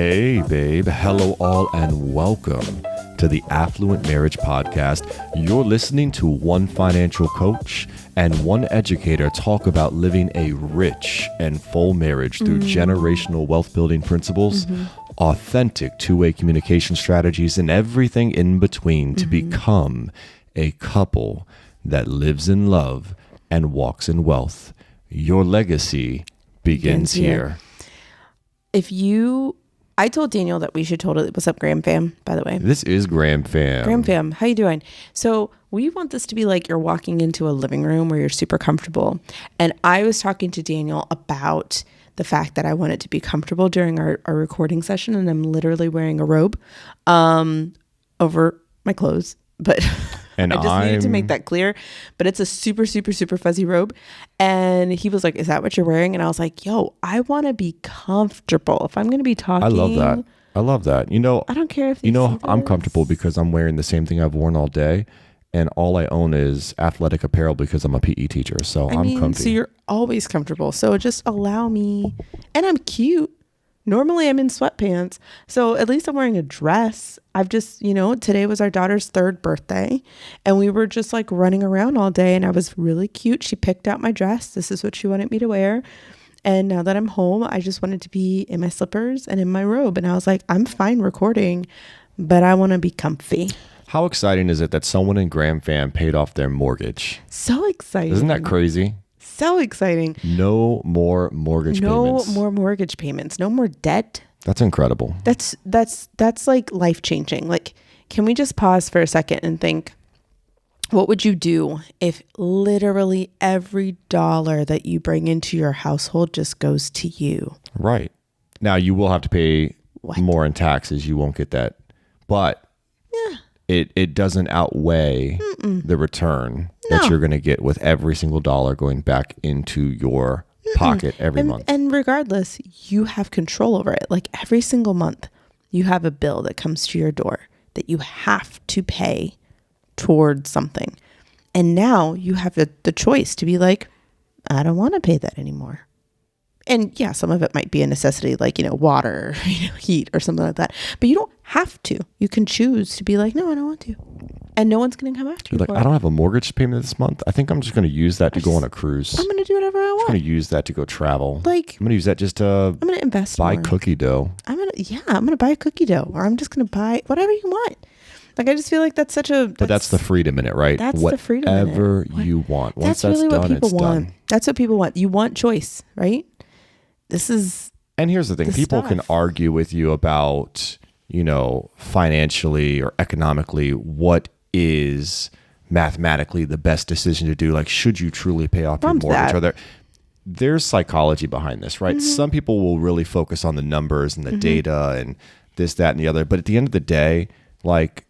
Hey, babe. Hello, all, and welcome to the Affluent Marriage Podcast. You're listening to one financial coach and one educator talk about living a rich and full marriage through generational wealth building principles, authentic two-way communication strategies, and everything in between to become a couple that lives in love and walks in wealth. Your legacy begins here. I told Daniel that we should totally, what's up, Graham fam, by the way? This is Graham fam. Graham fam, how you doing? So we want this to be like you're walking into a living room where you're super comfortable. And I was talking to Daniel about the fact that I want it to be comfortable during our recording session. And I'm literally wearing a robe over my clothes. But And I just needed to make that clear. But it's a super, super, super fuzzy robe. And he was like, is that what you're wearing? And I was like, yo, I want to be comfortable. If I'm going to be talking. I love that. You know, I don't care if I'm comfortable because I'm wearing the same thing I've worn all day. And all I own is athletic apparel because I'm a PE teacher. So I'm comfy. So you're always comfortable. So just allow me. And I'm cute. Normally I'm in sweatpants. So at least I'm wearing a dress. I've just, today was our daughter's 3rd birthday and we were just like running around all day and I was really cute. She picked out my dress. This is what she wanted me to wear. And now that I'm home, I just wanted to be in my slippers and in my robe. And I was like, I'm fine recording, but I want to be comfy. How exciting is it that someone in Graham fam paid off their mortgage? So exciting. Isn't that crazy? So exciting. No more mortgage payments. No more mortgage payments. No more debt. That's incredible. That's like life-changing. Like, can we just pause for a second and think, what would you do if literally every dollar that you bring into your household just goes to you? Right. Now, you will have to pay more in taxes. You won't get that. But it doesn't outweigh the return that you're going to get with every single dollar going back into your pocket every month. And regardless, you have control over it. Like every single month, you have a bill that comes to your door that you have to pay towards something. And now you have the choice to be like, I don't want to pay that anymore. And yeah, some of it might be a necessity, like, water, heat or something like that. But you don't have to. You can choose to be like, no, I don't want to. And no one's going to come after you. Like, I don't have a mortgage payment this month. I think I'm just going to use that to go on a cruise. I'm going to do whatever I want. I'm going to use that to go travel. Like, I'm going to use that just to I'm going to invest buy more. Cookie dough. I'm going to buy a cookie dough, or I'm just going to buy whatever you want. Like, I just feel like that's but that's the freedom in it, right? That's the freedom in it. Whatever you want. Once that's really done, what people it's want. done. That's what people want. You want choice, right? And here's the thing. People can argue with you about, financially or economically, what is mathematically the best decision to do. Like, should you truly pay off your mortgage? There's psychology behind this, right? Some people will really focus on the numbers and the data and this, that, and the other. But at the end of the day, like,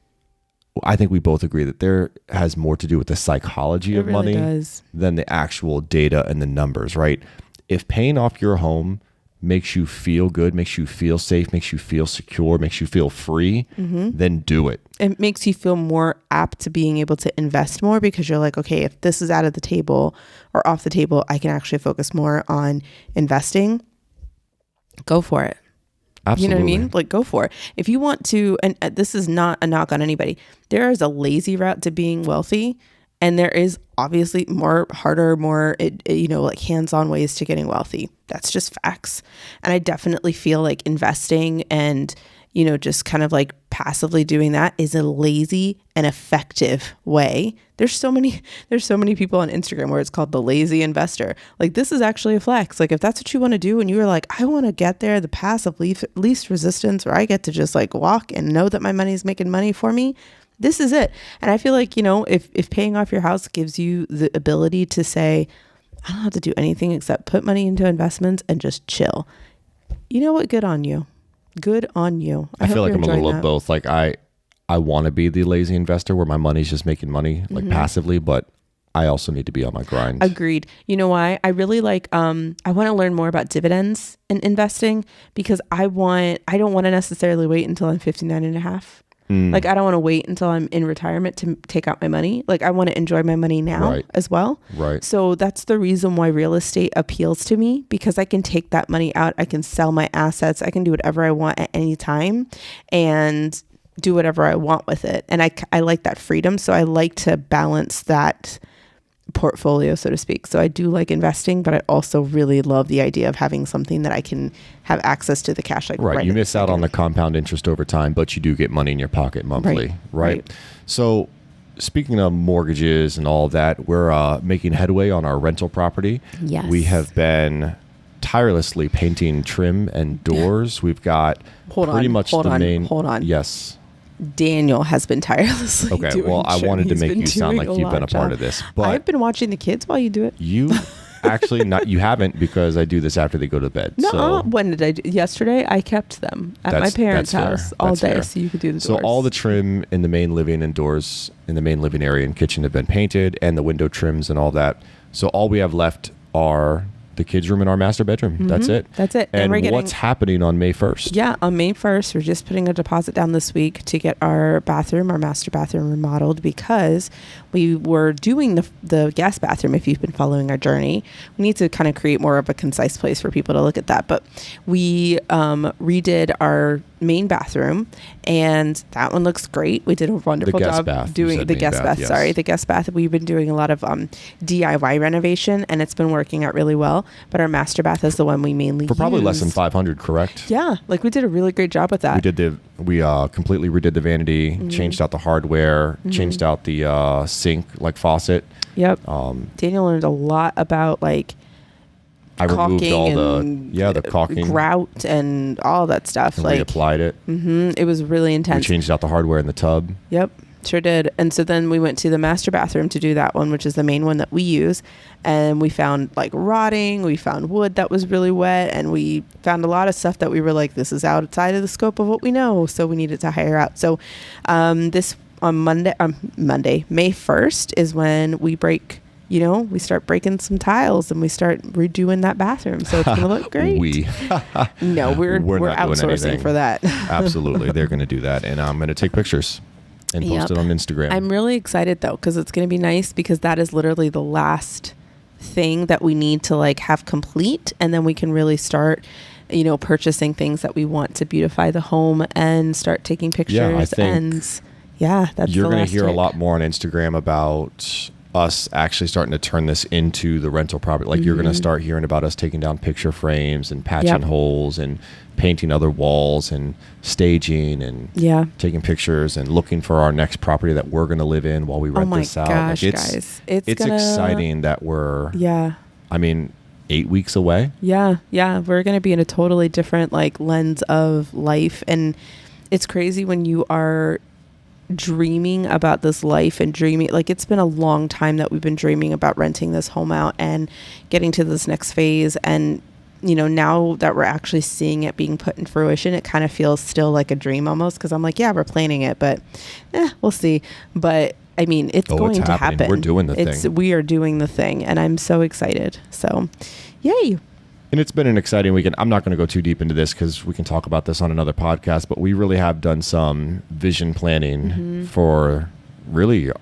I think we both agree that there has more to do with the psychology of money than the actual data and the numbers, right? If paying off your home makes you feel good, makes you feel safe, makes you feel secure, makes you feel free, then do it. It makes you feel more apt to being able to invest more because you're like, okay, if this is out of the table or off the table, I can actually focus more on investing. Go for it. Absolutely. You know what I mean? Like, go for it. If you want to, and this is not a knock on anybody, there is a lazy route to being wealthy. And there is obviously harder, like hands-on ways to getting wealthy. That's just facts. And I definitely feel like investing and, just kind of like passively doing that is a lazy and effective way. There's so many people on Instagram where it's called the lazy investor. Like, this is actually a flex. Like, if that's what you want to do and you were like, I want to get there, the passive least resistance where I get to just like walk and know that my money is making money for me. This is it. And I feel like, if paying off your house gives you the ability to say, I don't have to do anything except put money into investments and just chill. You know what? Good on you. Good on you. I feel like I'm a little of both. Like, I want to be the lazy investor where my money's just making money like passively, but I also need to be on my grind. Agreed. You know why? I really like, I want to learn more about dividends in investing because I don't want to necessarily wait until I'm 59 and a half. Like, I don't want to wait until I'm in retirement to take out my money. Like, I want to enjoy my money now as well. Right. So that's the reason why real estate appeals to me, because I can take that money out. I can sell my assets. I can do whatever I want at any time and do whatever I want with it. And I like that freedom. So I like to balance that portfolio, so to speak. So I do like investing, but I also really love the idea of having something that I can have access to the cash. Like right. You miss out on the compound interest over time, but you do get money in your pocket monthly. Right. So speaking of mortgages and all of that, we're making headway on our rental property. Yes. We have been tirelessly painting trim and doors. We've got Hold on. Yes. Daniel has been tirelessly doing well, I trim. wanted to make you sound like you've been a part of this. But I've been watching the kids while you do it. You actually you haven't, because I do this after they go to bed. No, so. When did I do? Yesterday, I kept them at my parents' house all day, so you could do the doors. So all the trim in the main living and doors in the main living area and kitchen have been painted, and the window trims and all that. So all we have left are the kids' room and our master bedroom. Mm-hmm. That's it. And what's happening on May 1st? Yeah, on May 1st, we're just putting a deposit down this week to get our master bathroom remodeled, because we were doing the guest bathroom. If you've been following our journey, we need to kind of create more of a concise place for people to look at that. But we redid our main bathroom, and that one looks great. We did a wonderful job doing the guest bath. Yes. Sorry, the guest bath. We've been doing a lot of DIY renovation, and it's been working out really well. But our master bath is the one we mainly for probably less than $500, correct? Yeah, like we did a really great job with that. We completely redid the vanity, changed out the hardware, changed out the sink, like faucet. Yep. Daniel learned a lot about I removed all the caulking, grout, and all that stuff. And reapplied it. It was really intense. We changed out the hardware in the tub. Yep, sure did. And so then we went to the master bathroom to do that one, which is the main one that we use. And we found rotting. We found wood that was really wet, and we found a lot of stuff that we were like, this is outside of the scope of what we know. So we needed to hire out. So this on Monday, May 1st is when we we start breaking some tiles and we start redoing that bathroom. So it's going to look great. No, we're outsourcing for that. Absolutely. They're going to do that. And I'm going to take pictures and post it on Instagram. I'm really excited though, because it's going to be nice, because that is literally the last thing that we need to have complete. And then we can really start, purchasing things that we want to beautify the home and start taking pictures. Yeah, I think that's you're going to hear a lot more on Instagram about us actually starting to turn this into the rental property. You're going to start hearing about us taking down picture frames and patching holes and painting other walls and staging and taking pictures and looking for our next property that we're going to live in while we rent this out. Gosh, guys. It's exciting that we're 8 weeks away. Yeah. We're going to be in a totally different lens of life. And it's crazy when you are dreaming about this life and dreaming, it's been a long time that we've been dreaming about renting this home out and getting to this next phase. And now that we're actually seeing it being put in fruition, it kind of feels still like a dream almost, because I'm we're planning it, but we'll see. But I mean, it's going to happen. We're doing the thing. We are doing the thing, and I'm so excited. So yay. And it's been an exciting weekend. I'm not going to go too deep into this because we can talk about this on another podcast, but we really have done some vision planning for really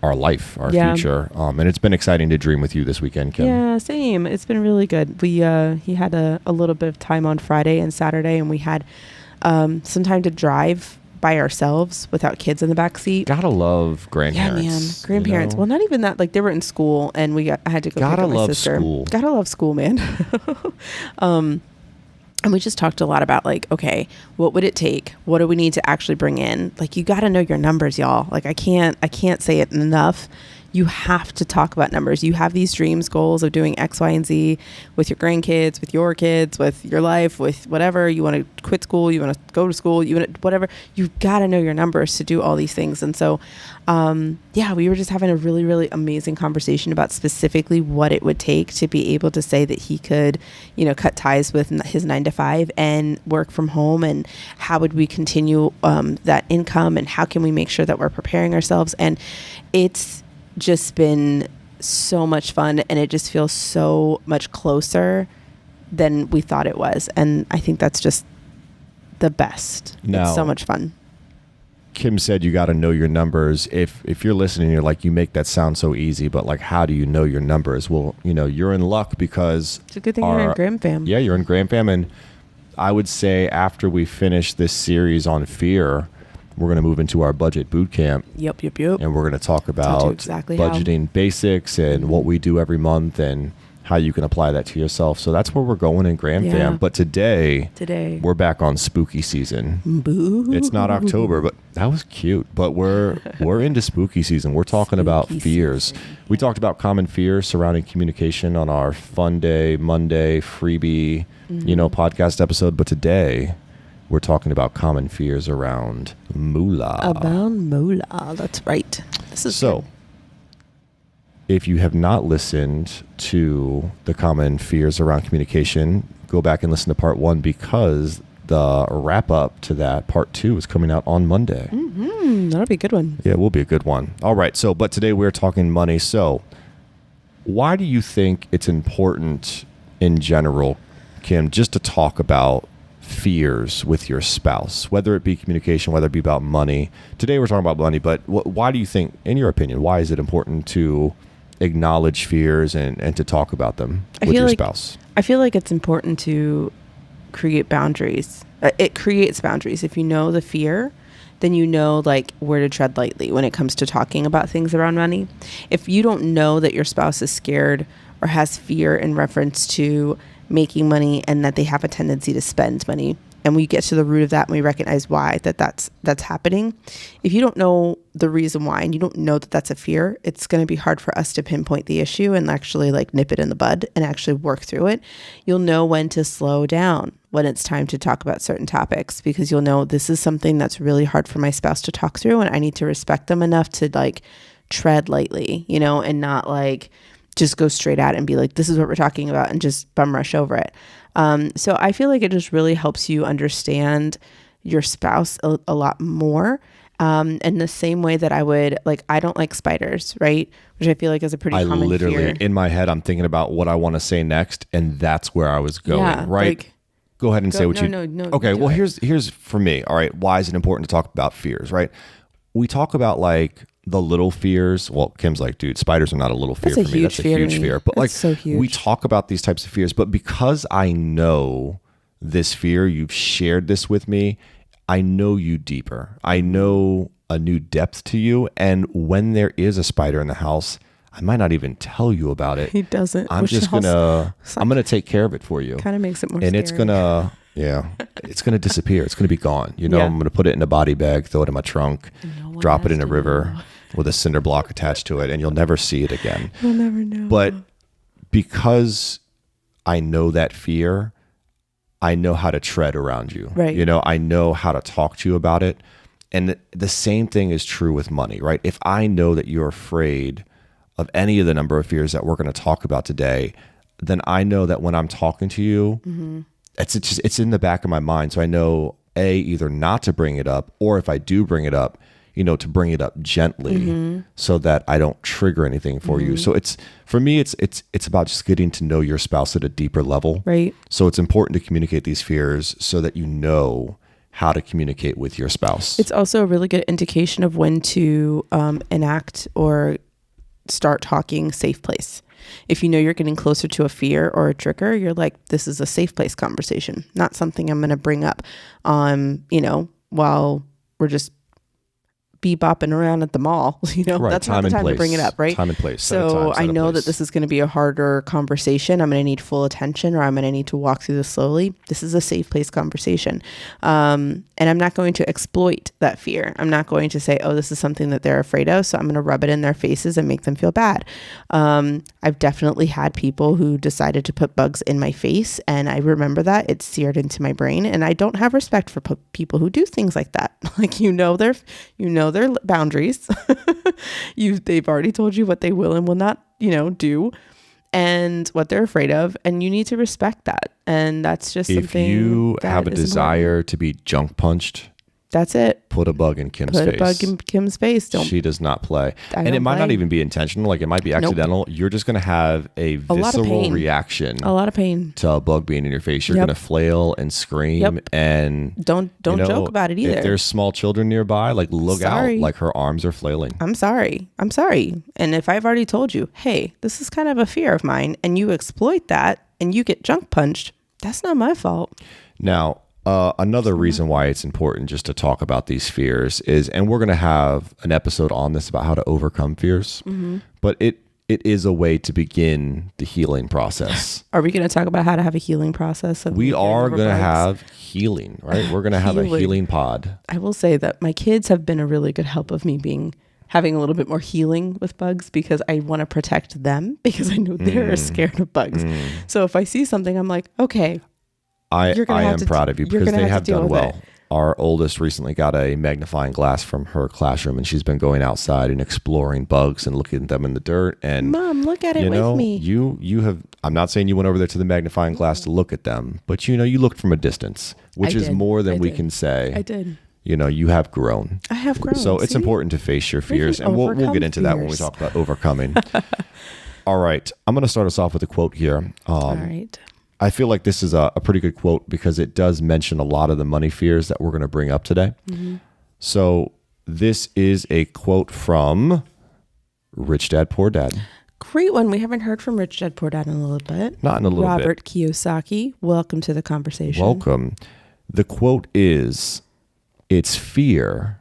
our life, our future. And it's been exciting to dream with you this weekend, Kim. Yeah, same. It's been really good. He had a little bit of time on Friday and Saturday, and we had some time to drive by ourselves without kids in the back seat. Gotta love grandparents. Yeah, man. Grandparents. Well, not even that. They were in school, and I had to go pick up my sister. School. Gotta love school, man. And we just talked a lot about okay, what would it take? What do we need to actually bring in? You got to know your numbers, y'all. I can't say it enough. You have to talk about numbers. You have these dreams, goals of doing X, Y, and Z with your grandkids, with your kids, with your life, with whatever. You want to quit school, you want to go to school, you want to whatever. You've got to know your numbers to do all these things. And so, we were just having a really, really amazing conversation about specifically what it would take to be able to say that he could, cut ties with his 9-to-5 and work from home, and how would we continue that income, and how can we make sure that we're preparing ourselves. And it's just been so much fun, and it just feels so much closer than we thought it was. And I think that's just the best. Now, it's so much fun. Kim said, you got to know your numbers. If you're listening, you're like, you make that sound so easy, but like, how do you know your numbers? Well, you're in luck because it's a good thing you're in Graham Fam. Yeah, you're in Graham Fam. And I would say after we finish this series on fear, we're going to move into our budget boot camp. Yep. And we're going to talk about budgeting basics and what we do every month and how you can apply that to yourself. So that's where we're going in Graham Fam. But today we're back on spooky season. Boo. It's not October, but that was cute. But we're into spooky season. We're talking about fears. We talked about common fears surrounding communication on our Fun Day, Monday, freebie, podcast episode. But today we're talking about common fears around moolah. That's right. This is so. Good. If you have not listened to the common fears around communication, go back and listen to part 1 because the wrap up to that part 2 is coming out on Monday. That'll be a good one. Yeah, it will be a good one. All right. But today we're talking money. So why do you think it's important in general, Kim, just to talk about fears with your spouse, whether it be communication, whether it be about money? Today we're talking about money, but why do you think, in your opinion, why is it important to acknowledge fears and to talk about them with your spouse? I feel like it's important to create boundaries. It creates boundaries. If you know the fear, then you know like where to tread lightly when it comes to talking about things around money. If you don't know that your spouse is scared or has fear in reference to making money and that they have a tendency to spend money, and we get to the root of that and we recognize why that's happening. If you don't know the reason why and you don't know that that's a fear, it's going to be hard for us to pinpoint the issue and actually like nip it in the bud and actually work through it. You'll know when to slow down when it's time to talk about certain topics, because you'll know this is something that's really hard for my spouse to talk through, and I need to respect them enough to like tread lightly, and not like just go straight at it and be like, this is what we're talking about, and just bum rush over it. So I feel like it just really helps you understand your spouse a lot more. In the same way that I don't like spiders, right? Which I feel like is a pretty common fear. In my head, I'm thinking about what I want to say next, and that's where I was going, right? Go ahead and say what you... No. Okay, well, here's for me, all right, why is it important to talk about fears, right? We talk about like the little fears. Well, Kim's like, dude, spiders are not a little fear for me. That's a huge fear. But like, so huge. We talk about these types of fears, but because I know this fear, you've shared this with me, I know you deeper. I know a new depth to you. And when there is a spider in the house, I might not even tell you about it. He doesn't. I'm gonna take care of it for you. Kind of makes it more and scary. It's gonna disappear. It's gonna be gone. I'm gonna put it in a body bag, throw it in my trunk, drop it in a river with a cinder block attached to it, and you'll never see it again. You'll never know. But because I know that fear, I know how to tread around you. Right. I know how to talk to you about it. And the same thing is true with money, right? If I know that you're afraid of any of the number of fears that we're going to talk about today, then I know that when I'm talking to you, it's in the back of my mind. So I know either not to bring it up, or if I do bring it up, to bring it up gently so that I don't trigger anything for you. So for me, it's about just getting to know your spouse at a deeper level. Right. So it's important to communicate these fears so that you know how to communicate with your spouse. It's also a really good indication of when to enact or start talking safe place. If you know you're getting closer to a fear or a trigger, you're like, this is a safe place conversation, not something I'm going to bring up while we're just bebopping around at the mall. Right. That's not the time to bring it up, right? Time and place. So I know that this is going to be a harder conversation. I'm going to need full attention, or I'm going to need to walk through this slowly. This is a safe place conversation. And I'm not going to exploit that fear. I'm not going to say, oh, this is something that they're afraid of, so I'm going to rub it in their faces and make them feel bad. I've definitely had people who decided to put bugs in my face, and I remember that. It's seared into my brain, and I don't have respect for people who do things like that. Like, their boundaries. They've already told you what they will and will not, do, and what they're afraid of, and you need to respect that. And that's just something. If you have a desire to be junk punched, That's it. Put a bug in Kim's face. Put a bug in Kim's face. She does not play. And it might not even be intentional. Like, it might be accidental. Nope. You're just going to have a visceral reaction. A lot of pain. To a bug being in your face. You're going to flail and scream. And don't joke about it either. If there's small children nearby, like, look out. Like, her arms are flailing. I'm sorry. And if I've already told you, hey, this is kind of a fear of mine, and you exploit that and you get junk punched, that's not my fault. Now, another reason why it's important just to talk about these fears is, and we're going to have an episode on this about how to overcome fears, but it is a way to begin the healing process. Are we going to talk about how to have a healing process? We are going to have healing, right? We're going to have a healing pod. I will say that my kids have been a really good help of me having a little bit more healing with bugs, because I want to protect them, because I know they're scared of bugs. So if I see something, I'm like, okay. I am proud of you, because they have done well. Our oldest recently got a magnifying glass from her classroom, and she's been going outside and exploring bugs and looking at them in the dirt. And Mom, look at it with me. You have. I'm not saying you went over there to the magnifying glass to look at them, but you looked from a distance, which is more than we can say. I did. You have grown. I have grown. So it's important to face your fears, and we'll get into that when we talk about overcoming. All right, I'm going to start us off with a quote here. All right. I feel like this is a pretty good quote, because it does mention a lot of the money fears that we're going to bring up today. So this is a quote from Rich Dad, Poor Dad. Great one. We haven't heard from Rich Dad, Poor Dad in a little bit. Not in a little bit. Robert Kiyosaki, welcome to the conversation. Welcome. The quote is, it's fear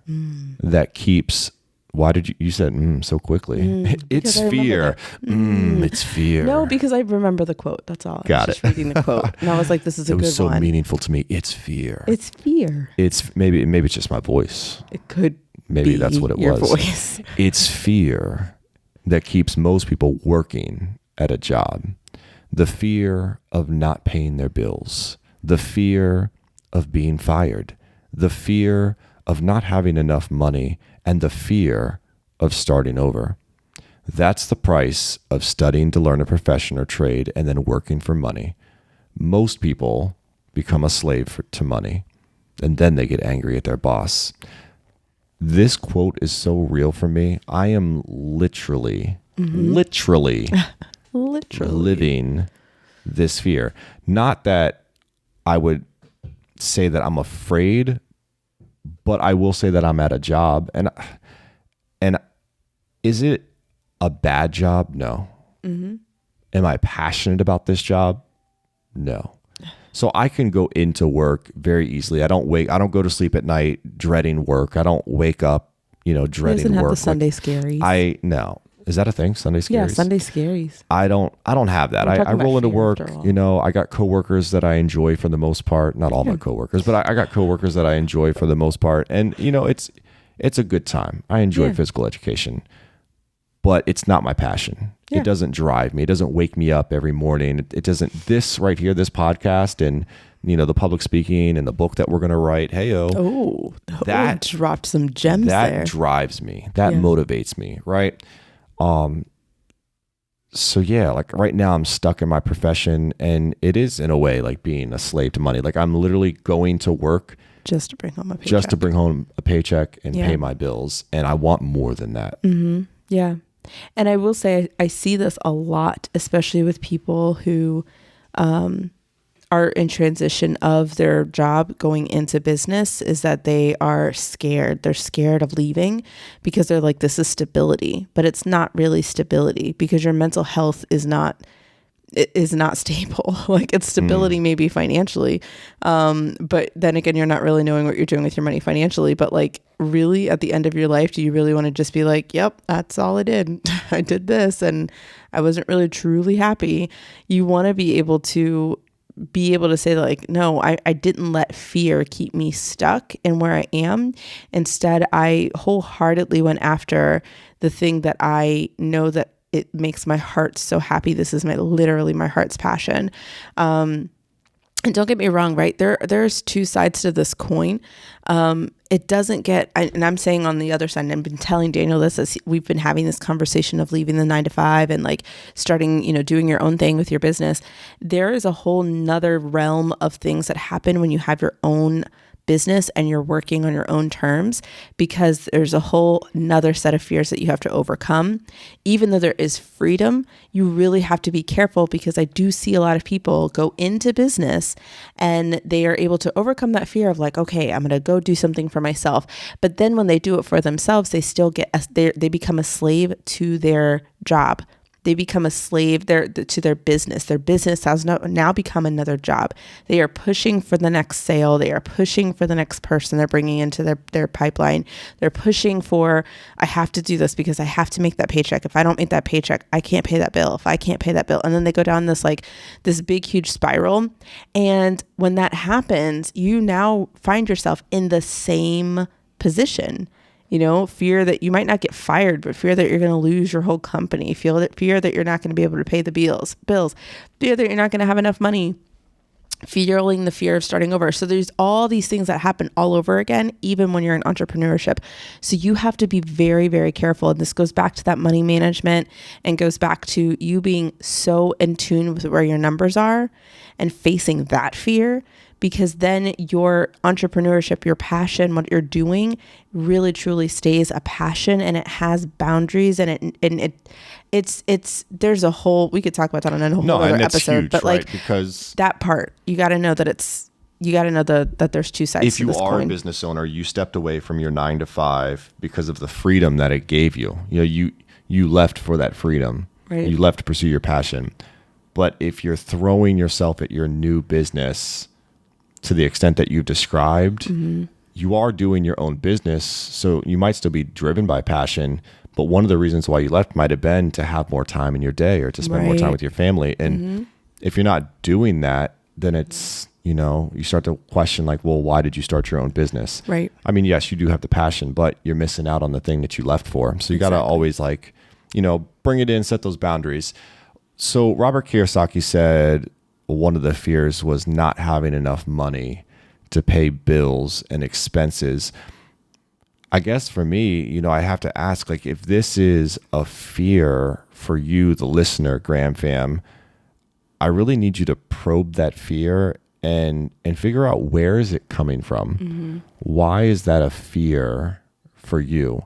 that keeps... Why did you said so quickly? It's fear. It's fear. No, because I remember the quote. That's all. I was just reading the quote, and I was like, "This is a good one." It was so meaningful to me. It's fear. It's fear. It's maybe it's just my voice. It could. Maybe that's what it your was. Voice. It's fear that keeps most people working at a job. The fear of not paying their bills. The fear of being fired. The fear of not having enough money. And the fear of starting over. That's the price of studying to learn a profession or trade and then working for money. Most people become a slave to money, and then they get angry at their boss. This quote is so real for me. I am literally living this fear. Not that I would say that I'm afraid, but I will say that I'm at a job, and is it a bad job? No. Am I passionate about this job? No. So I can go into work very easily. I don't go to sleep at night dreading work. I don't wake up, dreading work. He doesn't have the Sunday scaries. No. Is that a thing? Sunday scaries? Yeah, Sunday scaries. I don't have that. I roll into work, I got coworkers that I enjoy for the most part. Not all my coworkers, but I got coworkers that I enjoy for the most part. And, it's a good time. I enjoy physical education, but it's not my passion. It doesn't drive me. It doesn't wake me up every morning. It doesn't, this right here, this podcast and, the public speaking and the book that we're going to write. That dropped some gems there. That drives me. That motivates me. Right. So yeah, like right now I'm stuck in my profession, and it is in a way like being a slave to money. Like I'm literally going to work just to bring home a paycheck. And pay my bills. And I want more than that. Yeah. And I will say, I see this a lot, especially with people who, are in transition of their job going into business, is that they are scared. They're scared of leaving because they're like, this is stability, but it's not really stability, because your mental health is not stable. Like it's stability maybe financially. But then again, you're not really knowing what you're doing with your money financially, but like really at the end of your life, do you really want to just be like, yep, that's all I did. I did this and I wasn't really truly happy. You want to be able to say like, no, I didn't let fear keep me stuck in where I am. Instead, I wholeheartedly went after the thing that I know that it makes my heart so happy. This is literally my heart's passion. And don't get me wrong, right? There's two sides to this coin. It doesn't get, and I'm saying on the other side, and I've been telling Daniel this as we've been having this conversation of leaving the 9-to-5 and like starting, doing your own thing with your business. There is a whole nother realm of things that happen when you have your own business and you're working on your own terms, because there's a whole another set of fears that you have to overcome. Even though there is freedom, you really have to be careful, because I do see a lot of people go into business and they are able to overcome that fear of like, okay, I'm going to go do something for myself. But then when they do it for themselves, they still they become a slave to their job. They become a slave to their business. Their business has now become another job. They are pushing for the next sale. They are pushing for the next person they're bringing into their pipeline. They're pushing for, I have to do this because I have to make that paycheck. If I don't make that paycheck, I can't pay that bill. If I can't pay that bill. And then they go down this big, huge spiral. And when that happens, you now find yourself in the same position. Fear that you might not get fired, but fear that you're going to lose your whole company. Fear that you're not going to be able to pay the bills. Fear that you're not going to have enough money. Feeling the fear of starting over. So there's all these things that happen all over again, even when you're in entrepreneurship. So you have to be very, very careful. And this goes back to that money management and goes back to you being so in tune with where your numbers are and facing that fear. Because then your entrepreneurship, your passion, what you're doing really truly stays a passion, and it has boundaries, and it's there's a whole, we could talk about that on a whole other episode, huge, but right? Because that part, you got to know that that there's two sides to this coin. If you are a business owner, you stepped away from your 9 to 5 because of the freedom that it gave you. You left for that freedom. Right. You left to pursue your passion. But if you're throwing yourself at your new business to the extent that you've described, mm-hmm. you are doing your own business. So you might still be driven by passion, but one of the reasons why you left might have been to have more time in your day or to spend more time with your family. And mm-hmm. if you're not doing that, then it's, you start to question like, well, why did you start your own business? Right. I mean, yes, you do have the passion, but you're missing out on the thing that you left for. So you got to always bring it in, set those boundaries. So Robert Kiyosaki said, one of the fears was not having enough money to pay bills and expenses. I guess for me, I have to ask, like, if this is a fear for you, the listener, Graham fam, I really need you to probe that fear and figure out, where is it coming from? Mm-hmm. Why is that a fear for you?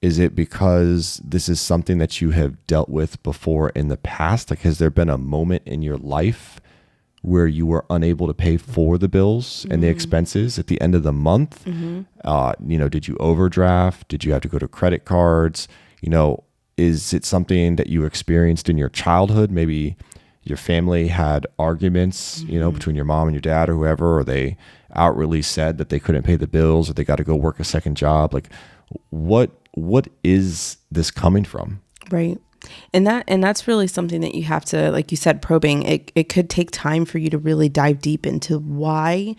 Is it because this is something that you have dealt with before in the past? Like, has there been a moment in your life where you were unable to pay for the bills mm-hmm. and the expenses at the end of the month? Mm-hmm. Did you overdraft? Did you have to go to credit cards? Is it something that you experienced in your childhood? Maybe your family had arguments, mm-hmm. Between your mom and your dad or whoever, or they outwardly said that they couldn't pay the bills or they got to go work a second job. Like, what is this coming from? Right. And that's really something that you have to, like you said, probing. It could take time for you to really dive deep into, why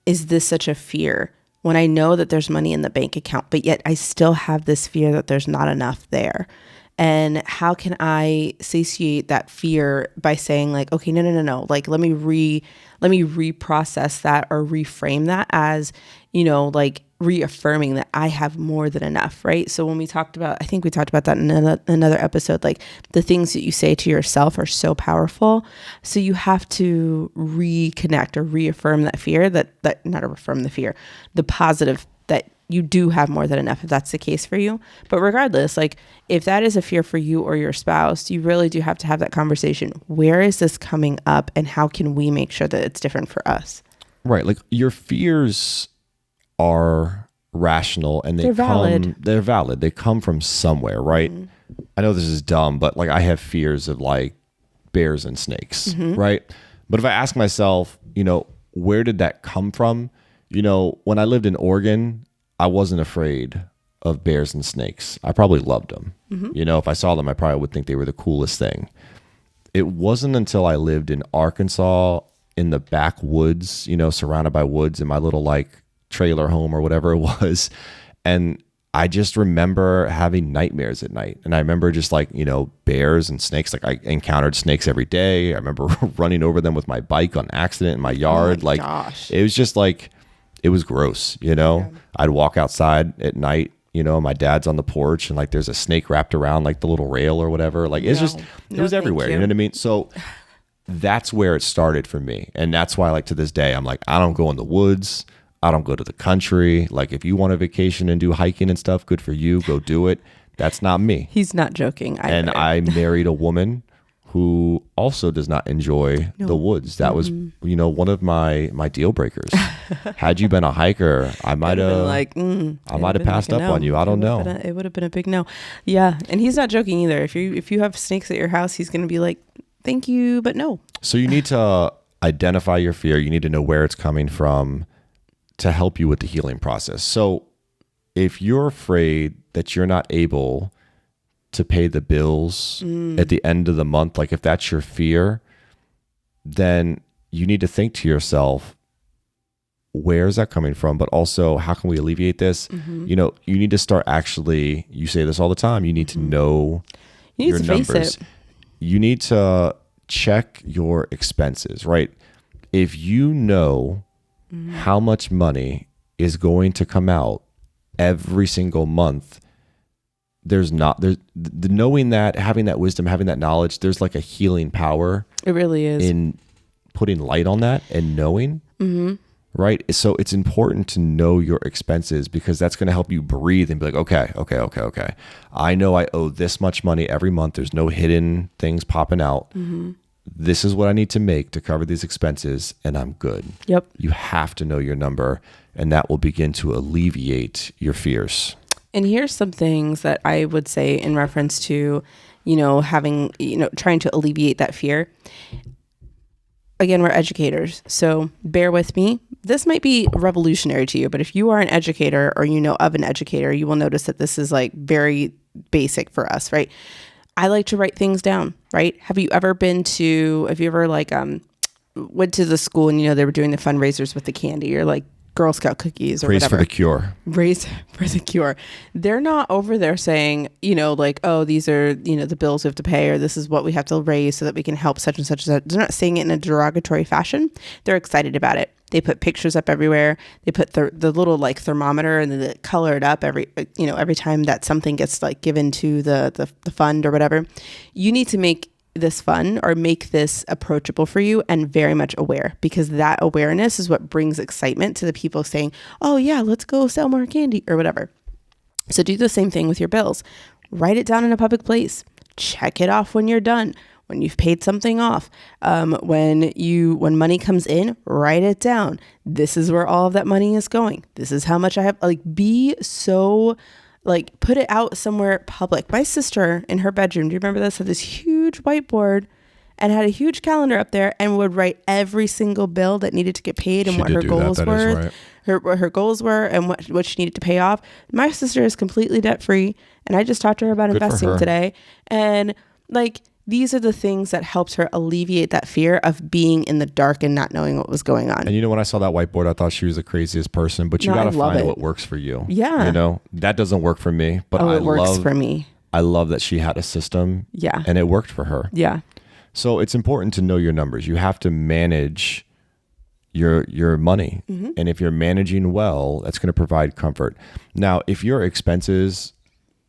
is this such a fear when I know that there's money in the bank account, but yet I still have this fear that there's not enough there. And how can I satiate that fear by saying like, okay, no. Like, let me reprocess that or reframe that as, like reaffirming that I have more than enough, right? So when I think we talked about that in another episode, like the things that you say to yourself are so powerful. So you have to reconnect or reaffirm that fear, not affirm the fear, the positive that you do have more than enough, if that's the case for you. But regardless, like if that is a fear for you or your spouse, you really do have to have that conversation. Where is this coming up, and how can we make sure that it's different for us? Right. Like, your fears are rational and they're valid. They come from somewhere, right? Mm-hmm. I know this is dumb, but like, I have fears of like bears and snakes, mm-hmm. right? But if I ask myself, where did that come from? When I lived in Oregon, I wasn't afraid of bears and snakes. I probably loved them. Mm-hmm. If I saw them, I probably would think they were the coolest thing. It wasn't until I lived in Arkansas in the backwoods, surrounded by woods in my little like trailer home or whatever it was. And I just remember having nightmares at night. And I remember just like, bears and snakes. Like, I encountered snakes every day. I remember running over them with my bike on accident in my yard. Oh my gosh. It was just like, it was gross, Yeah. I'd walk outside at night, my dad's on the porch and like there's a snake wrapped around like the little rail or whatever. Like, it was everywhere. You know what I mean? So that's where it started for me. And that's why, like, to this day, I'm like, I don't go in the woods. I don't go to the country. Like, if you want a vacation and do hiking and stuff, good for you. Go do it. That's not me. He's not joking either. And I married a woman who also does not enjoy the woods. That was, one of my deal breakers. Had you been a hiker, I might have passed up on you. I don't know. It would have been a big no. Yeah, and he's not joking either. If you have snakes at your house, he's going to be like, thank you, but no. So you need to identify your fear. You need to know where it's coming from to help you with the healing process. So if you're afraid that you're not able to pay the bills at the end of the month, like if that's your fear, then you need to think to yourself, where is that coming from? But also, how can we alleviate this? You need to start actually, you say this all the time, you need to know your numbers. You need to check your expenses, right? If you know how much money is going to come out every single month, there's knowing that, having that wisdom, having that knowledge, there's like a healing power. It really is. In putting light on that and knowing, right? So it's important to know your expenses, because that's going to help you breathe and be like, okay. I know I owe this much money every month. There's no hidden things popping out. This is what I need to make to cover these expenses, and I'm good. Yep. You have to know your number, and that will begin to alleviate your fears. And here's some things that I would say in reference to, trying to alleviate that fear. Again, we're educators, so bear with me. This might be revolutionary to you, but if you are an educator or you know of an educator, you will notice that this is like very basic for us, right? I like to write things down, right? Have you ever went to the school and, they were doing the fundraisers with the candy, or like Girl Scout cookies or Raise whatever. for the cure. Raise for the cure. They're not over there saying, oh, these are, the bills we have to pay, or this is what we have to raise so that we can help such and such. They're not saying it in a derogatory fashion. They're excited about it. They put pictures up everywhere. They put the little like thermometer, and then they color it up every time that something gets like given to the fund or whatever. You need to make this fun or make this approachable for you and very much aware, because that awareness is what brings excitement to the people saying, oh yeah, let's go sell more candy or whatever. So do the same thing with your bills. Write it down in a public place. Check it off when you're done. When you've paid something off, when money comes in, write it down. This is where all of that money is going. This is how much I have. Like, be so, like, put it out somewhere public. My sister in her bedroom, do you remember this? Had this huge whiteboard and had a huge calendar up there, and would write every single bill that needed to get paid and what her goals were. What her goals were and what she needed to pay off. My sister is completely debt free, and I just talked to her about investing today. And like, these are the things that helped her alleviate that fear of being in the dark and not knowing what was going on. And when I saw that whiteboard, I thought she was the craziest person, but you got to find what works for you. Yeah. That doesn't work for me, but it works for me. I love that she had a system. Yeah. And it worked for her. Yeah. So it's important to know your numbers. You have to manage your money. And if you're managing well, that's going to provide comfort. Now, if your expenses,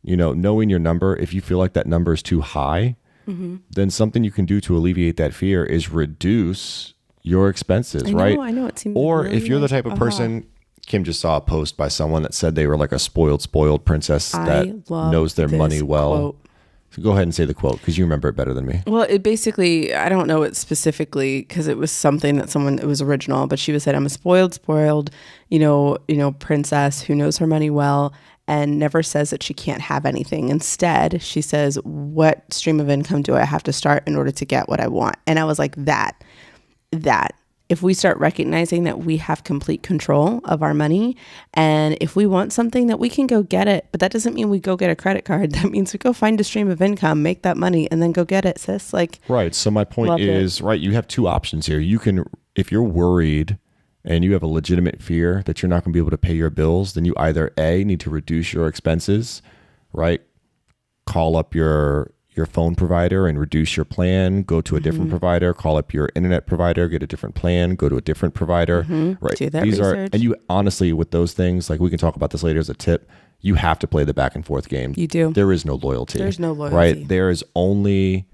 knowing your number, if you feel like that number is too high, then something you can do to alleviate that fear is reduce your expenses, right? I know. It seems or really if you're the type of person, Kim just saw a post by someone that said they were like a spoiled princess that knows their money well. Quote. So go ahead and say the quote, because you remember it better than me. Well, it basically, I don't know it specifically because it was something that it was original, but she was said, I'm a spoiled, princess who knows her money well and never says that she can't have anything. Instead, she says, what stream of income do I have to start in order to get what I want? And I was like, that if we start recognizing that we have complete control of our money, and if we want something, that we can go get it, but that doesn't mean we go get a credit card. That means we go find a stream of income, make that money, and then go get it, sis. Like, right. So my point is, right, you have two options here. You can, if you're worried and you have a legitimate fear that you're not going to be able to pay your bills, then you either need to reduce your expenses, right? Call up your phone provider and reduce your plan, go to a different provider, call up your internet provider, get a different plan, go to a different provider, right? Do that research. And you honestly, with those things, like we can talk about this later as a tip, you have to play the back and forth game. You do. There is no loyalty. There's no loyalty. Right? There is only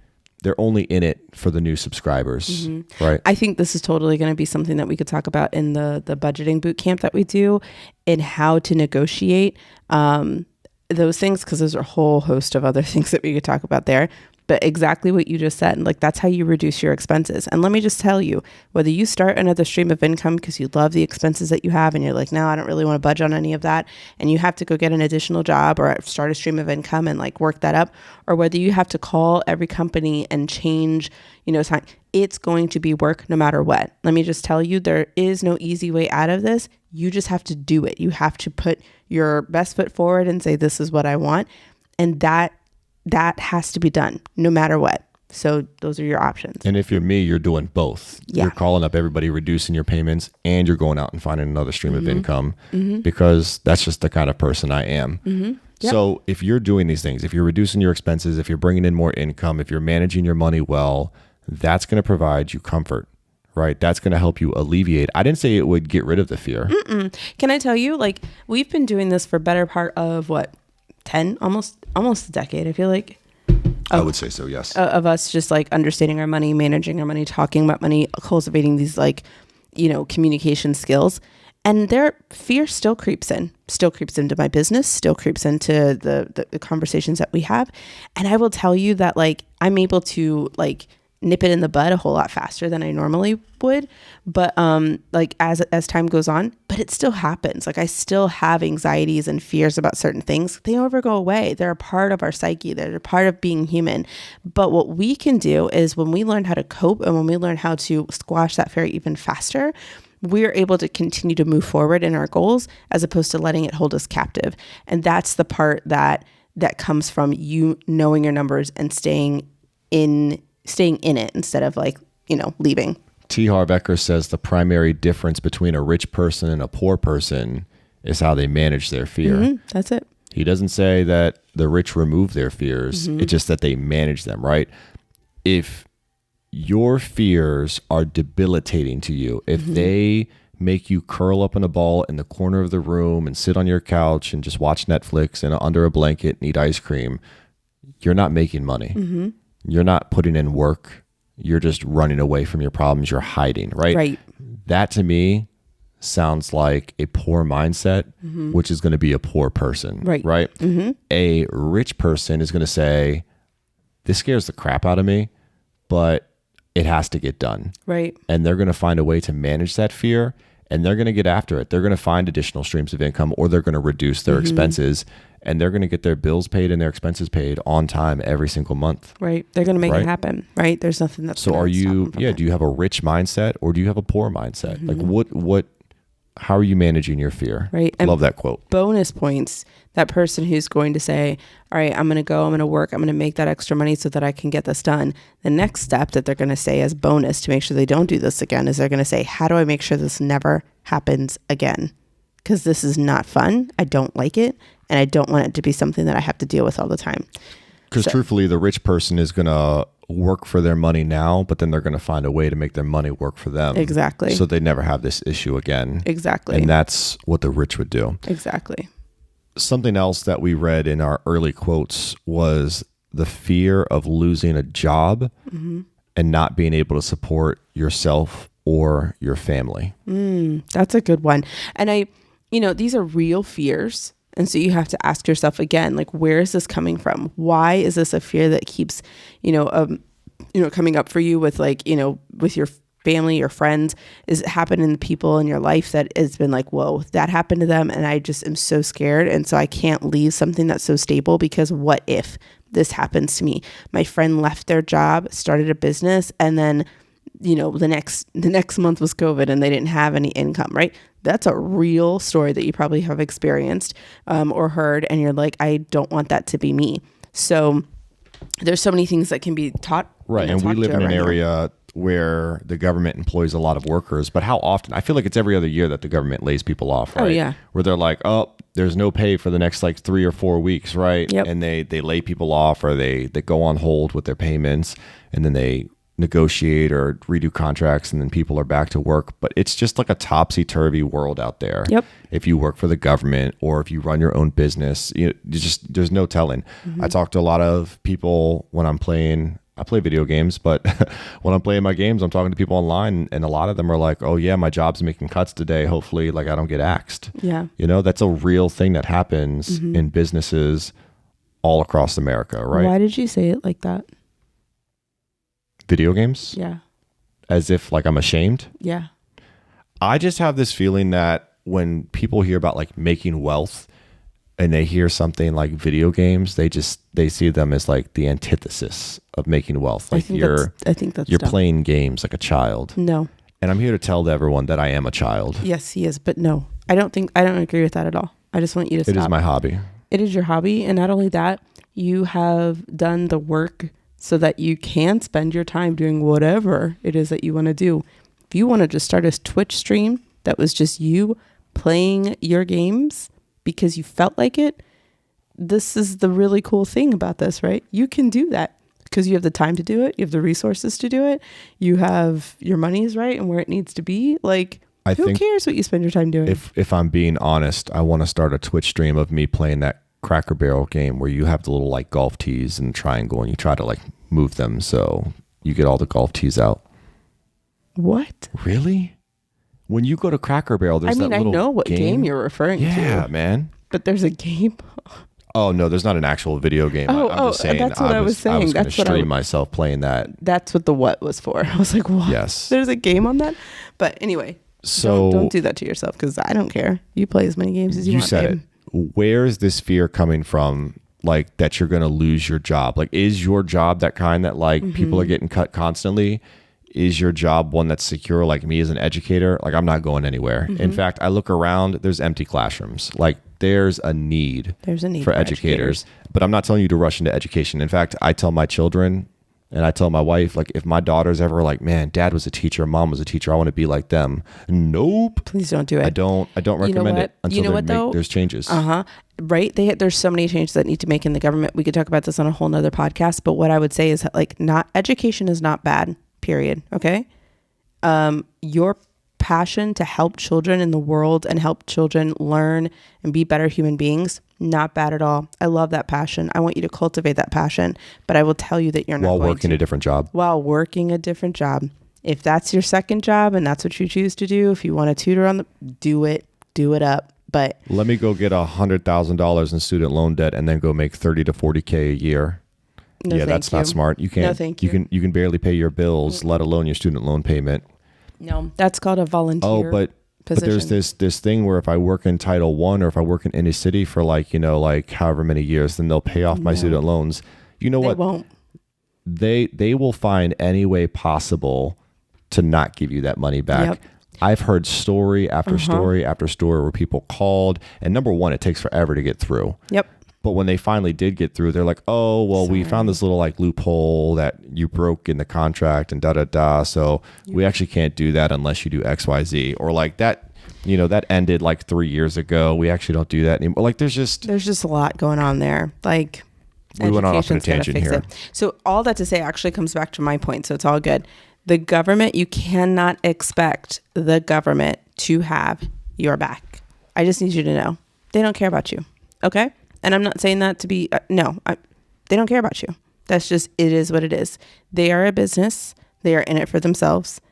they're only in it for the new subscribers, right? I think this is totally going to be something that we could talk about in the budgeting boot camp that we do, in how to negotiate those things, because there's a whole host of other things that we could talk about there. But exactly what you just said, like that's how you reduce your expenses. And let me just tell you, whether you start another stream of income because you love the expenses that you have and you're like, no, I don't really want to budge on any of that, and you have to go get an additional job or start a stream of income and like work that up, or whether you have to call every company and change, time, it's going to be work no matter what. Let me just tell you, there is no easy way out of this. You just have to do it. You have to put your best foot forward and say, this is what I want. And that has to be done no matter what. So those are your options. And if you're me, you're doing both. Yeah. You're calling up everybody, reducing your payments, and you're going out and finding another stream of income, because that's just the kind of person I am. Yep. So if you're doing these things, if you're reducing your expenses, if you're bringing in more income, if you're managing your money well, that's going to provide you comfort, right? That's going to help you alleviate. I didn't say it would get rid of the fear. Can I tell you, like, we've been doing this for better part of what? 10, almost a decade, I feel like. I would say so, yes. Of us just like understanding our money, managing our money, talking about money, cultivating these like, communication skills. And their fear still creeps into my business, still creeps into the conversations that we have. And I will tell you that like, I'm able to like nip it in the bud a whole lot faster than I normally would. But like as time goes on, but it still happens. Like I still have anxieties and fears about certain things. They never go away. They're a part of our psyche. They're a part of being human. But what we can do is when we learn how to cope and when we learn how to squash that fear even faster, we're able to continue to move forward in our goals as opposed to letting it hold us captive. And that's the part that comes from you knowing your numbers and staying in it instead of like, leaving. T. Harv Eker says the primary difference between a rich person and a poor person is how they manage their fear. That's it. He doesn't say that the rich remove their fears. It's just that they manage them, right? If your fears are debilitating to you, if they make you curl up in a ball in the corner of the room and sit on your couch and just watch Netflix and under a blanket and eat ice cream, you're not making money. You're not putting in work. You're just running away from your problems. You're hiding, right? Right. That to me sounds like a poor mindset, which is going to be a poor person, right? A rich person is going to say, this scares the crap out of me, but it has to get done. Right. And they're going to find a way to manage that fear, and they're going to get after it. They're going to find additional streams of income, or they're going to reduce their expenses, and they're going to get their bills paid and their expenses paid on time every single month. Right. They're going to make it happen. Right. There's nothing that's so. Are you? Yeah. Do you have a rich mindset or do you have a poor mindset? Like what? How are you managing your fear? Right. I love that quote. Bonus points. That person who's going to say, all right, I'm going to work, I'm going to make that extra money so that I can get this done. The next step that they're going to say as bonus to make sure they don't do this again is they're going to say, how do I make sure this never happens again? Because this is not fun. I don't like it. And I don't want it to be something that I have to deal with all the time. Because truthfully, the rich person is going to work for their money now, but then they're going to find a way to make their money work for them. Exactly. So they never have this issue again. Exactly. And that's what the rich would do. Exactly. Something else that we read in our early quotes was the fear of losing a job and not being able to support yourself or your family. That's a good one. And these are real fears. And so you have to ask yourself again, like, where is this coming from? Why is this a fear that keeps, coming up for you with like, with your family, your friends? Is it happening to people in your life that has been like, whoa, that happened to them, and I just am so scared, and so I can't leave something that's so stable because what if this happens to me? My friend left their job, started a business, and then the next month was COVID and they didn't have any income, right? That's a real story that you probably have experienced or heard, and you're like, I don't want that to be me. So there's so many things that can be taught. Right. And we live in an area where the government employs a lot of workers, but how often? I feel like it's every other year that the government lays people off, right? Oh, yeah. Where they're like, oh, there's no pay for the next like 3 or 4 weeks, right? Yep. And they lay people off, or they go on hold with their payments, and then they negotiate or redo contracts, and then people are back to work. But it's just like a topsy-turvy world out there. Yep. If you work for the government or if you run your own business, there's no telling. I talk to a lot of people when I'm playing I play video games, but when I'm playing my games, I'm talking to people online, and a lot of them are like, oh yeah, my job's making cuts today. Hopefully like I don't get axed. Yeah. You know, that's a real thing that happens in businesses all across America, right? Why did you say it like that? Video games? Yeah. As if like I'm ashamed? Yeah. I just have this feeling that when people hear about like making wealth and they hear something like video games, they see them as like the antithesis of making wealth. Like I think that's you're dumb. playing games like a child. No. And I'm here to tell everyone that I am a child. Yes, he is, but no. I don't agree with that at all. I just want you to stop. It is my hobby. It is your hobby, and not only that, you have done the work so that you can spend your time doing whatever it is that you want to do. If you want to just start a Twitch stream that was just you playing your games because you felt like it, this is the really cool thing about this, right? You can do that because you have the time to do it. You have the resources to do it. You have your money's right and where it needs to be. Like, who cares what you spend your time doing? If I'm being honest, I want to start a Twitch stream of me playing that Cracker Barrel game where you have the little like golf tees and triangle and you try to like move them so you get all the golf tees out. What? Really? When you go to Cracker Barrel, there's that little I know what game you're referring to. Yeah, man. But there's a game. Oh no, there's not an actual video game. I'm just saying. That's what I was saying. I was going to stream myself playing that. That's what the what was for. I was like, what? Yes. There's a game on that. But anyway, so don't do that to yourself because I don't care. You play as many games as you want. You said it. Where is this fear coming from? Like that you're going to lose your job? Like, is your job that kind that like people are getting cut constantly? Is your job one that's secure? Like me as an educator, like I'm not going anywhere. In fact, I look around, there's empty classrooms. Like there's a need for educators. But I'm not telling you to rush into education. In fact, I tell my children and I tell my wife, like if my daughter's ever like, man, dad was a teacher, mom was a teacher, I want to be like them. Nope. Please don't do it. I don't recommend it until there's changes. Right? There's so many changes that need to make in the government. We could talk about this on a whole nother podcast. But what I would say is that like education is not bad. Period. Okay. Your passion to help children in the world and help children learn and be better human beings, not bad at all. I love that passion. I want you to cultivate that passion, but I will tell you that you're not while working a different job. While working a different job. If that's your second job and that's what you choose to do, if you want to tutor do it up. But let me go get $100,000 in student loan debt and then go make 30 to 40K a year. No, that's not smart. You can't. No, thank you. You can barely pay your bills, let alone your student loan payment. No, that's called a volunteer. But there's this thing where if I work in Title I or if I work in any city for like however many years, then they'll pay off my student loans. You know what? They won't. They will find any way possible to not give you that money back. Yep. I've heard story after story after story where people called, and number one, it takes forever to get through. Yep. But when they finally did get through, they're like, oh, well, we found this little like loophole that you broke in the contract and so we actually can't do that unless you do X, Y, Z. Or like that, that ended like 3 years ago. We actually don't do that anymore. Like there's just a lot going on there. Like we went off on a tangent here. So all that to say actually comes back to my point. So it's all good. The government, you cannot expect the government to have your back. I just need you to know they don't care about you. Okay. And I'm not saying that to be, they don't care about you. That's just, it is what it is. They are a business. They are in it for themselves.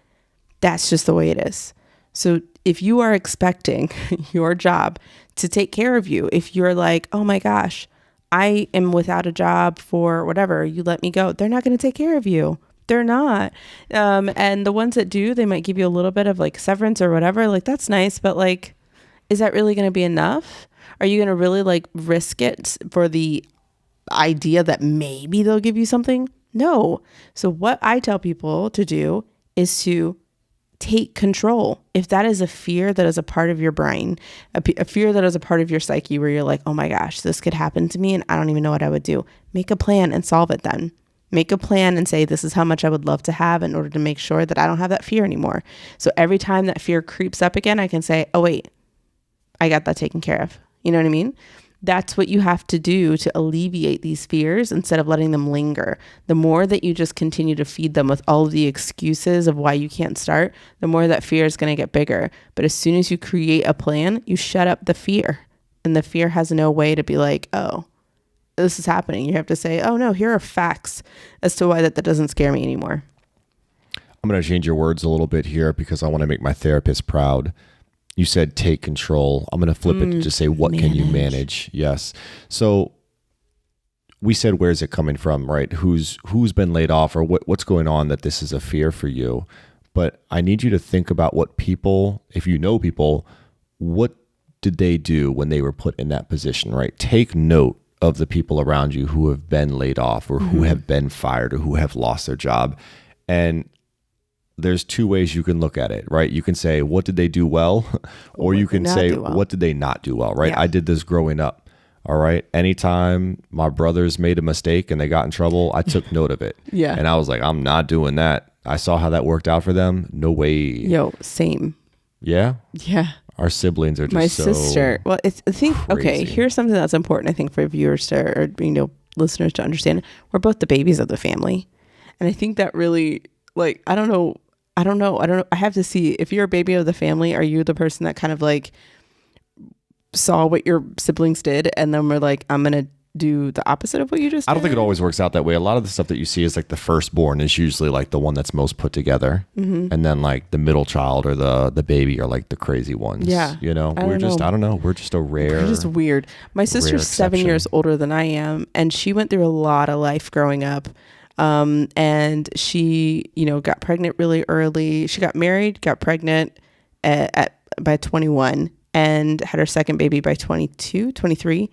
That's just the way it is. So if you are expecting your job to take care of you, if you're like, oh my gosh, I am without a job for whatever, you let me go. They're not going to take care of you. They're not. And the ones that do, they might give you a little bit of like severance or whatever. Like that's nice. But like, is that really going to be enough? Are you going to really like risk it for the idea that maybe they'll give you something? No. So what I tell people to do is to take control. If that is a fear that is a part of your brain, a fear that is a part of your psyche where you're like, oh my gosh, this could happen to me and I don't even know what I would do. Make a plan and solve it then. Make a plan and say, this is how much I would love to have in order to make sure that I don't have that fear anymore. So every time that fear creeps up again, I can say, oh wait, I got that taken care of. You know what I mean? That's what you have to do to alleviate these fears instead of letting them linger. The more that you just continue to feed them with all of the excuses of why you can't start, the more that fear is going to get bigger. But as soon as you create a plan, you shut up the fear. And the fear has no way to be like, oh, this is happening. You have to say, oh no, here are facts as to why that doesn't scare me anymore. I'm going to change your words a little bit here because I want to make my therapist proud. You said take control. I'm going to flip it to just say, what can you manage? Yes. So we said, where's it coming from, right? Who's been laid off, or what's going on that this is a fear for you? But I need you to think about what people, if you know people, what did they do when they were put in that position, right? Take note of the people around you who have been laid off, or who have been fired, or who have lost their job. And there's two ways you can look at it, right? You can say, what did they do well? Or you can say, what did they not do well, right? Yeah. I did this growing up. All right. Anytime my brothers made a mistake and they got in trouble, I took note of it. Yeah. And I was like, I'm not doing that. I saw how that worked out for them. No way. Yo, same. Yeah. Yeah. Our siblings are just my sister. Well, I think, crazy. Okay, here's something that's important, I think, for viewers to, or, listeners to understand. We're both the babies of the family. And I think that really, like, I don't know. I have to see, if you're a baby of the family, are you the person that kind of like saw what your siblings did and then we're like, I'm going to do the opposite of what you just did? I don't think it always works out that way. A lot of the stuff that you see is like the firstborn is usually like the one that's most put together. And then like the middle child or the baby are like the crazy ones. Yeah. I don't know. We're just a rare. We're just weird. My sister's 7 years older than I am, and she went through a lot of life growing up. And she, got pregnant really early. She got married, got pregnant by 21, and had her second baby by 22, 23.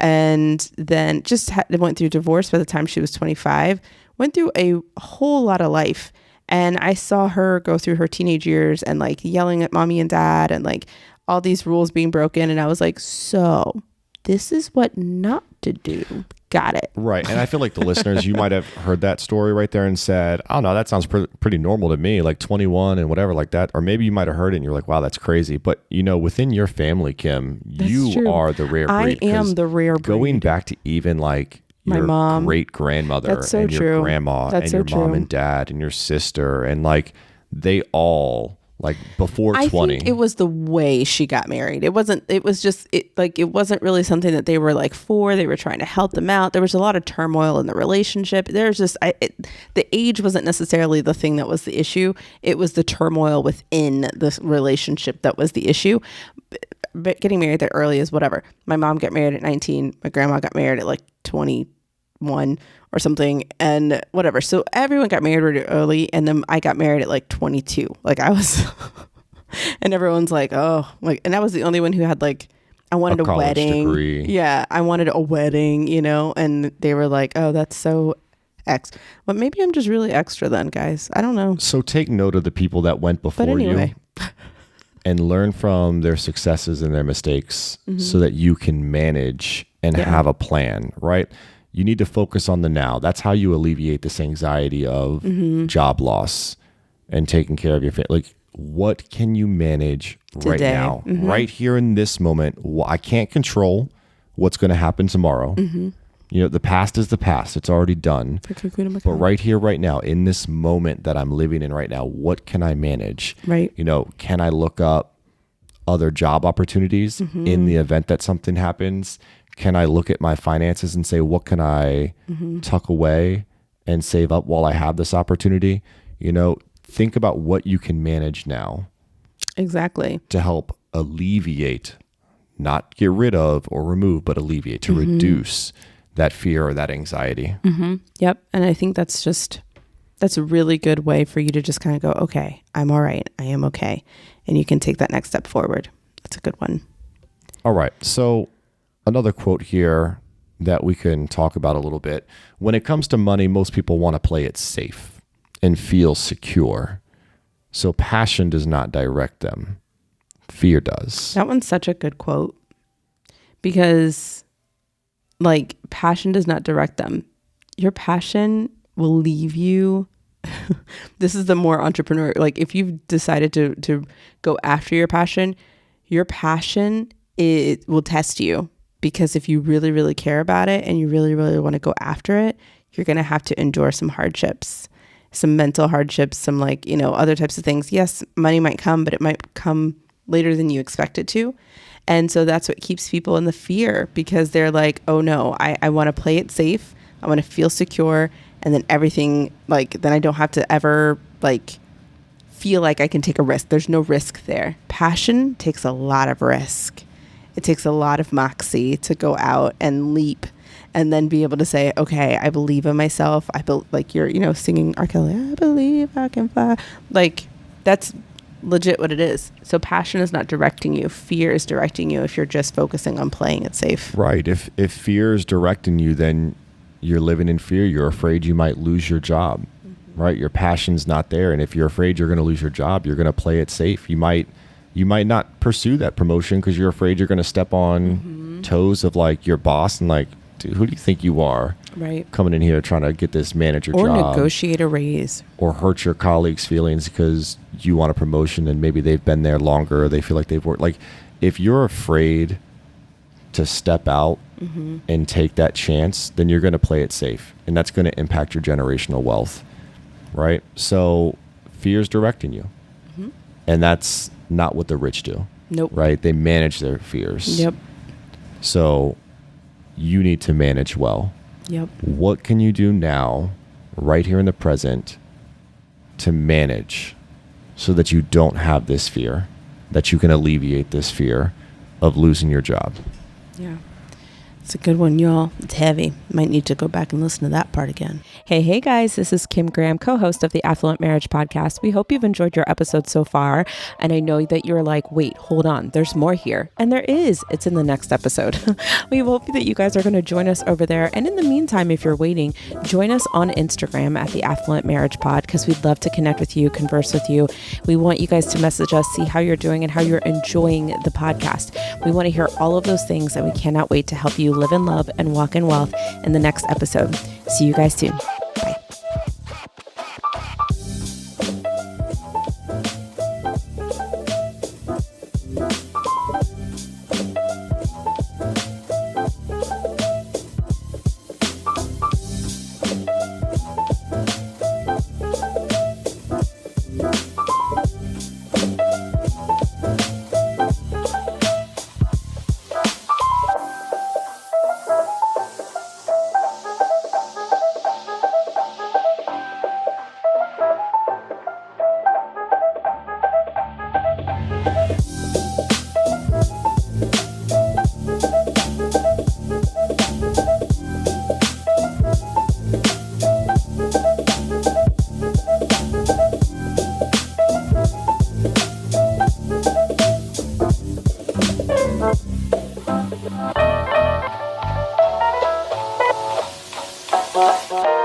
And then just went through divorce by the time she was 25, went through a whole lot of life. And I saw her go through her teenage years and like yelling at mommy and dad and like all these rules being broken. And I was like, so this is what not to do. Got it. Right. And I feel like the listeners, you might have heard that story right there and said, oh no, that sounds pretty normal to me, like 21 and whatever like that. Or maybe you might have heard it and you're like, wow, that's crazy. But within your family, Kim, you are the rare breed. I am the rare breed. Going back to even like your mom, great grandmother and your grandma and your mom and dad and your sister, and like they all, like before 20. I think it was the way she got married. It wasn't really something that they were like for. They were trying to help them out. There was a lot of turmoil in the relationship. The age wasn't necessarily the thing that was the issue. It was the turmoil within the relationship that was the issue. But getting married that early is whatever. My mom got married at 19. My grandma got married at like 21 or something, and whatever. So everyone got married really early, and then I got married at like 22. Like I was, and everyone's like, oh, like, and I was the only one who had like, I wanted a wedding. Degree. Yeah, I wanted a wedding, and they were like, oh, that's so But maybe I'm just really extra then, guys. I don't know. So take note of the people that went before you. And learn from their successes and their mistakes so that you can manage and have a plan, right? You need to focus on the now. That's how you alleviate this anxiety of job loss and taking care of your family. Like, what can you manage right now, right here in this moment? I can't control what's going to happen tomorrow. The past is the past. It's already done. But right here, right now, in this moment that I'm living in right now, what can I manage? Right. Can I look up other job opportunities in the event that something happens? Can I look at my finances and say, what can I tuck away and save up while I have this opportunity? Think about what you can manage now. Exactly. To help alleviate, not get rid of or remove, but alleviate, to reduce that fear or that anxiety. Yep. And I think that's a really good way for you to just kind of go, okay, I'm all right. I am okay. And you can take that next step forward. That's a good one. All right. So another quote here that we can talk about a little bit. When it comes to money, most people want to play it safe and feel secure. So passion does not direct them. Fear does. That one's such a good quote because like passion does not direct them. Your passion will leave you. This is the more entrepreneur. Like if you've decided to go after your passion, it will test you. Because if you really, really care about it and you really, really want to go after it, you're going to have to endure some hardships, some mental hardships, some other types of things. Yes, money might come, but it might come later than you expect it to. And so that's what keeps people in the fear, because they're like, oh no, I want to play it safe. I want to feel secure. And then everything, like, then I don't have to ever like feel like I can take a risk. There's no risk there. Passion takes a lot of risk. It takes a lot of moxie to go out and leap and then be able to say, okay, I believe in myself. Like you're, you know, singing R. Kelly, I believe I can fly. Like, that's legit what it is. So passion is not directing you. Fear is directing you if you're just focusing on playing it safe. Right. If fear is directing you, then you're living in fear. You're afraid you might lose your job, right? Your passion's not there. And if you're afraid you're going to lose your job, you're going to play it safe. You might not pursue that promotion because you're afraid you're going to step on toes of like your boss and like, dude, who do you think you are? Right. Coming in here trying to get this manager or job. Or negotiate a raise. Or hurt your colleagues' feelings because you want a promotion and maybe they've been there longer. Or they feel like they've worked. Like, if you're afraid to step out and take that chance, then you're going to play it safe. And that's going to impact your generational wealth, right? So fear's directing you. And that's not what the rich do. Nope. Right? They manage their fears. Yep. So you need to manage well. Yep. What can you do now, right here in the present, to manage so that you don't have this fear, that you can alleviate this fear of losing your job? Yeah. It's a good one, y'all. It's heavy. Might need to go back and listen to that part again. Hey guys, this is Kim Graham, co-host of the Affluent Marriage Podcast. We hope you've enjoyed your episode so far. And I know that you're like, wait, hold on, there's more here. And there is. It's in the next episode. We hope that you guys are going to join us over there. And in the meantime, if you're waiting, join us on Instagram at the Affluent Marriage Pod, because we'd love to connect with you, converse with you. We want you guys to message us, see how you're doing and how you're enjoying the podcast. We want to hear all of those things, and we cannot wait to help you live in love and walk in wealth in the next episode. See you guys soon. Bye. Bye.